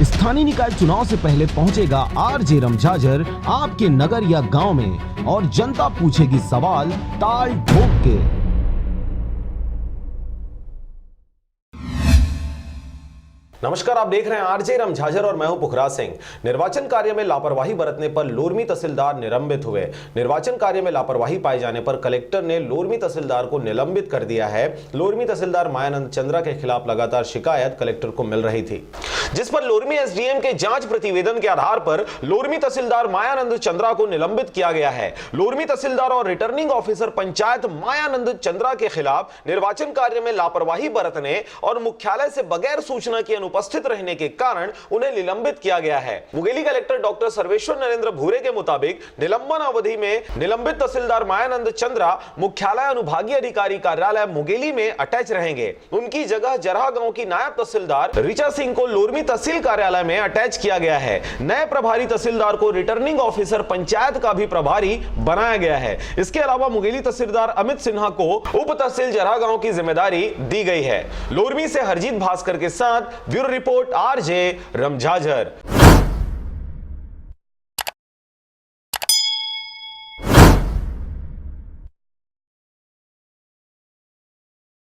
स्थानीय निकाय चुनाव से पहले पहुंचेगा आरजे रमझाझर आपके नगर या गांव में और जनता पूछेगी सवाल ताल ठोक के। नमस्कार, आप देख रहे हैं आरजे रमझाझर और मैं हूं पुखराज सिंह। निर्वाचन कार्य में लापरवाही बरतने पर लोरमी तहसीलदार निलंबित हुए। निर्वाचन कार्य में लापरवाही पाए जाने पर कलेक्टर ने लोरमी तहसीलदार को निलंबित कर दिया है। लोरमी तहसीलदार मायानंद चंद्रा के खिलाफ लगातार शिकायत कलेक्टर को मिल रही थी, जिस पर लोरमी एसडीएम के जांच प्रतिवेदन के आधार पर लोरमी तहसीलदार मायानंद चंद्रा को निलंबित किया गया है। लोरमी तहसीलदार और रिटर्निंग ऑफिसर पंचायत मायानंद चंद्रा के खिलाफ निर्वाचन कार्य में लापरवाही बरतने और मुख्यालय से बगैर सूचना के उपस्थित रहने के कारण उन्हें निलंबित किया गया है। मुंगेली कलेक्टर डॉक्टर सर्वेश्वर नरेंद्र भूरे के मुताबिक निलंबन अवधि में निलंबित तहसीलदार मायानंद चंद्रा मुख्यालय अनुभागीय अधिकारी कार्यालय मुंगेली में अटैच रहेंगे। उनकी जगह जरहा गांव की नायब तहसीलदार ऋचा सिंह को लोरमी तहसील कार्यालय में अटैच किया गया है। नए प्रभारी तहसीलदार को रिटर्निंग ऑफिसर पंचायत का भी प्रभारी बनाया गया है। इसके अलावा मुंगेली तहसीलदार अमित सिन्हा को उप तहसील जरहा गांव की जिम्मेदारी दी गई है। लोरमी से हरजीत भास्कर के साथ ब्यूरो रिपोर्ट आरजे रमझाझर।